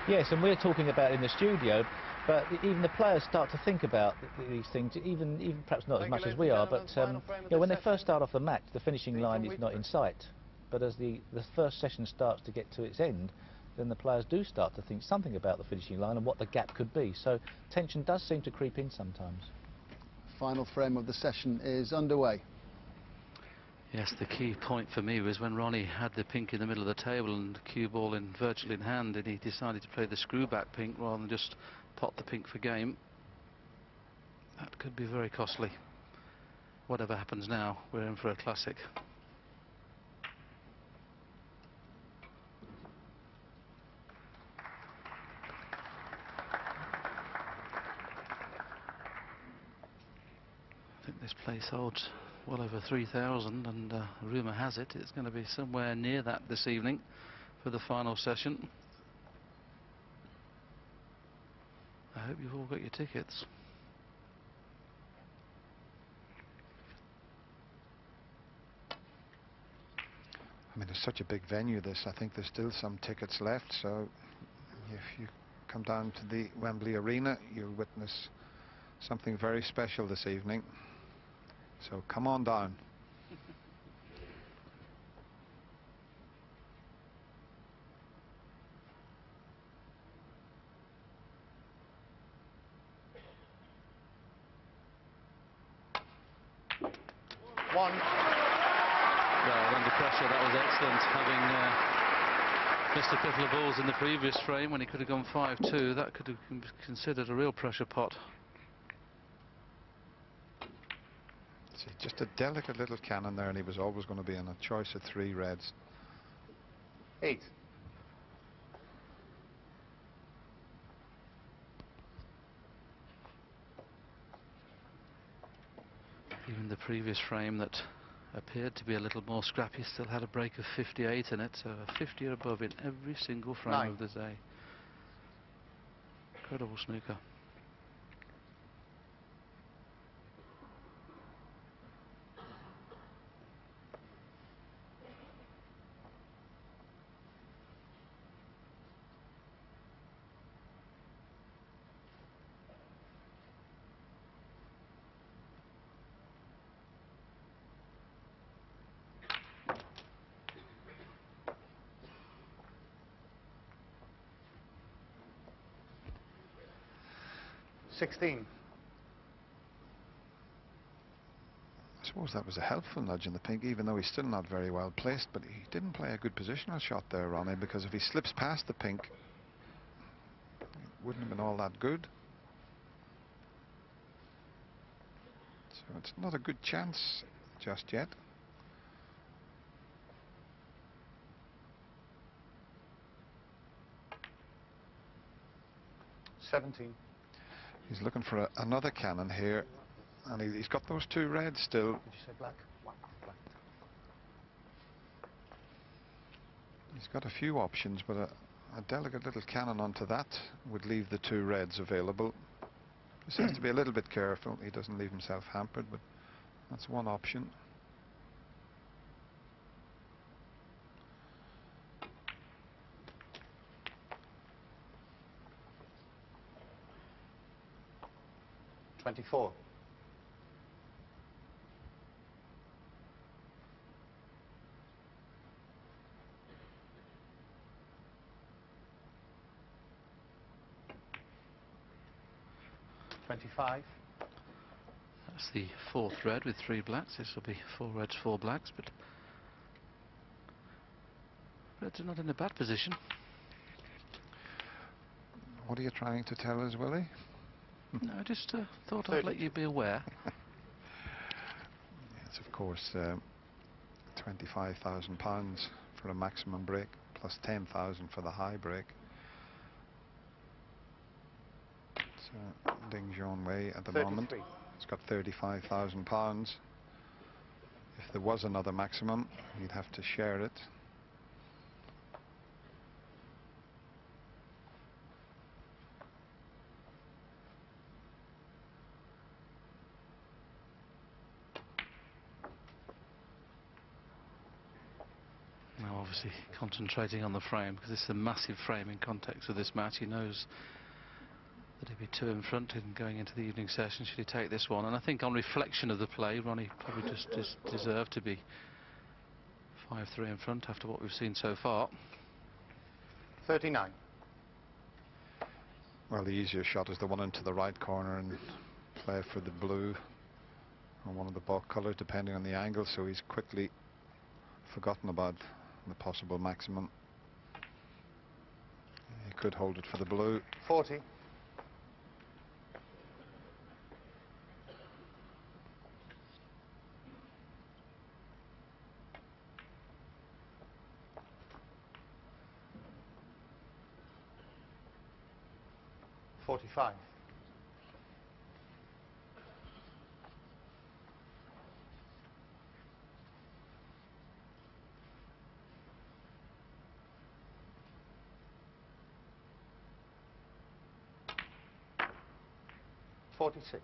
Yes, and we're talking about it in the studio, but even the players start to think about these things, even perhaps not as much as we are, but when they first start off the match, the finishing line is not in sight. But as the first session starts to get to its end, then the players do start to think something about the finishing line and what the gap could be. So tension does seem to creep in sometimes. Final frame of the session is underway. Yes, the key point for me was when Ronnie had the pink in the middle of the table and the cue ball virtually in hand, and he decided to play the screw back pink rather than just pot the pink for game. That could be very costly. Whatever happens now, we're in for a classic. I think this place holds well over 3,000, and rumour has it it's going to be somewhere near that this evening for the final session. I hope you've all got your tickets. I mean, it's such a big venue, this. I think there's still some tickets left, so if you come down to the Wembley Arena, you'll witness something very special this evening. So come on down. One. Well, under pressure, that was excellent. Having missed a couple of balls in the previous frame when he could have gone 5-2, that could have been considered a real pressure pot. See, just a delicate little cannon there, and he was always going to be in a choice of 3 reds. 8. Even the previous frame that appeared to be a little more scrappy still had a break of 58 in it, so a 50 or above in every single frame 9. of the day. Incredible snooker. I suppose that was a helpful nudge in the pink, even though he's still not very well placed, but he didn't play a good positional shot there, Ronnie, because if he slips past the pink, it wouldn't have been all that good. So it's not a good chance just yet. He's looking for another cannon here, and he's got those 2 reds still. Did you say black? Black. He's got a few options, but a delicate little cannon onto that would leave the 2 reds available. Just has to be a little bit careful he doesn't leave himself hampered, but that's one option. That's the 4th red with 3 blacks. This will be 4 reds, 4 blacks, but reds are not in a bad position. What are you trying to tell us, Willie? No, I just thought I'd let you be aware. It's of course £25,000 for a maximum break, plus 10,000 for the high break. So Ding Junhui at the moment, it's got £35,000. If there was another maximum, he'd have to share it. obviously concentrating on the frame because it's a massive frame in context of this match. He knows that he'd be 2 in front in going into the evening session should he take this one. And I think on reflection of the play, Ronnie probably just deserved to be 5-3 in front after what we've seen so far. 39. Well, the easier shot is the one into the right corner and play for the blue or one of the bulk colours depending on the angle, so he's quickly forgotten about the possible maximum. He could hold it for the blue. 40. 45. 46.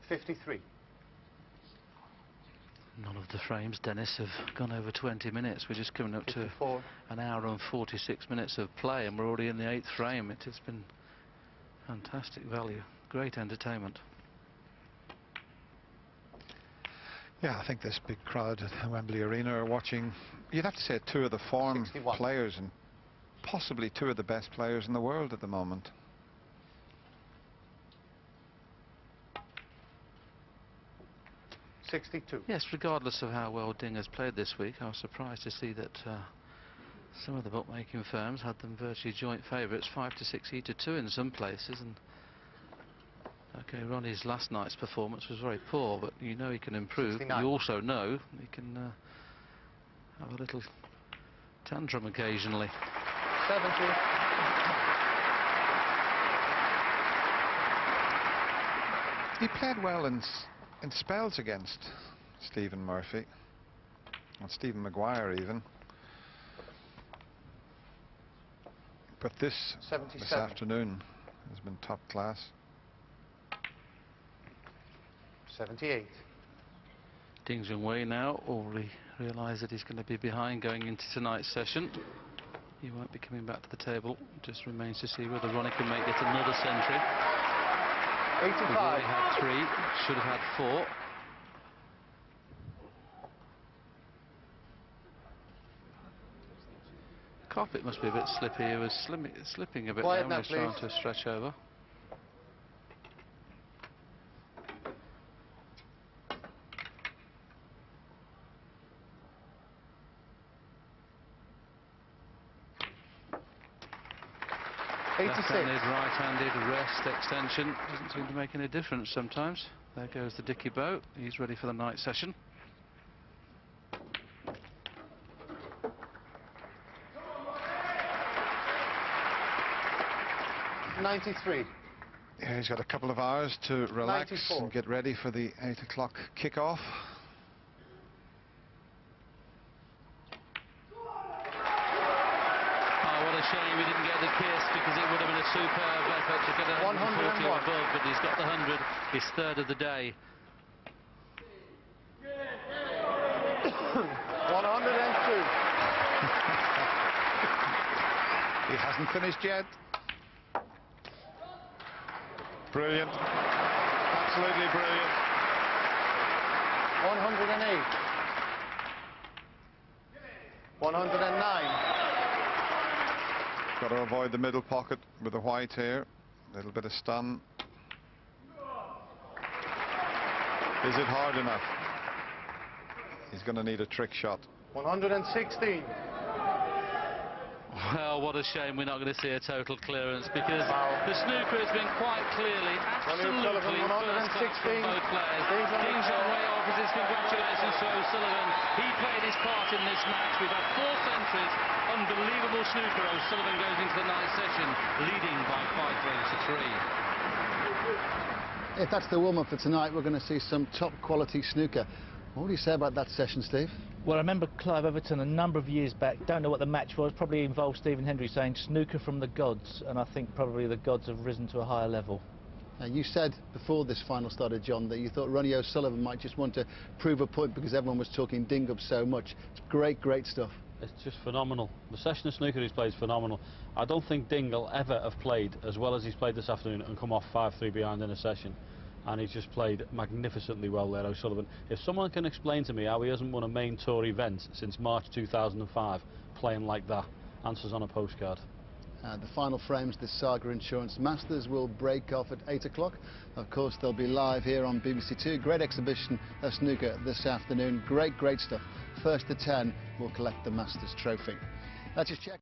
53. None of the frames, Dennis, have gone over 20 minutes. We're just coming up 54. to an hour and 46 minutes of play, and we're already in the 8th frame. It has been fantastic value, great entertainment. Yeah, I think this big crowd at Wembley Arena are watching, you'd have to say, 2 of the form 61. players and possibly 2 of the best players in the world at the moment. 62. Yes, regardless of how well Ding has played this week, I was surprised to see that some of the bookmaking firms had them virtually joint favourites, 5 to 6, 8 to 2 in some places. And okay, Ronnie's last night's performance was very poor, but you know he can improve. 69. You also know he can have a little tantrum occasionally. 70. He played well in spells against Stephen Murphy and Stephen Maguire even, but this 77. afternoon has been top class. 78. Ding Junhui now already realised that he's going to be behind going into tonight's session. He won't be coming back to the table. Just remains to see whether Ronnie can make it another century. 85. We've already had 3, should have had 4. Carpet must be a bit slippy. He was slipping a bit Quiet there when now, he was trying please. to stretch over. Left-handed, right-handed, rest, extension. Doesn't seem to make any difference sometimes. There goes the Dicky Bow. He's ready for the night session. $93. Yeah, he's got a couple of hours to relax 94. and get ready for the 8 o'clock kick-off. What a shame he didn't get the kiss, because it would have been a superb effort to get 140 or above, but he's got the 100, his 3rd of the day. 102. He hasn't finished yet. Brilliant. Absolutely brilliant. 108. 109. Got to avoid the middle pocket with the white here. A little bit of stun. Is it hard enough? He's going to need a trick shot. 116. Well, what a shame we're not going to see a total clearance, because the snooker has been quite clearly absolutely first class from both players. Ding Junhui offers his congratulations to O'Sullivan. He played his part in this match. We've had 4 centuries. Unbelievable snooker. O'Sullivan goes into the night session leading by 5 frames to 3. If that's the warm-up for tonight, we're going to see some top quality snooker. What would you say about that session, Steve? Well, I remember Clive Everton a number of years back, don't know what the match was, probably involved Stephen Hendry saying snooker from the gods, and I think probably the gods have risen to a higher level. You said before this final started, John, that you thought Ronnie O'Sullivan might just want to prove a point because everyone was talking ding-up so much. It's great stuff. It's just phenomenal. The session of snooker he's played is phenomenal. I don't think Ding will ever have played as well as he's played this afternoon and come off 5-3 behind in a session. And he's just played magnificently well there, O'Sullivan. If someone can explain to me how he hasn't won a main tour event since March 2005 playing like that, answers on a postcard. The final frames, the Saga Insurance Masters, will break off at 8 o'clock. Of course, they'll be live here on BBC Two. Great exhibition of snooker this afternoon. Great stuff. First to 10 will collect the Masters trophy. Let's just check.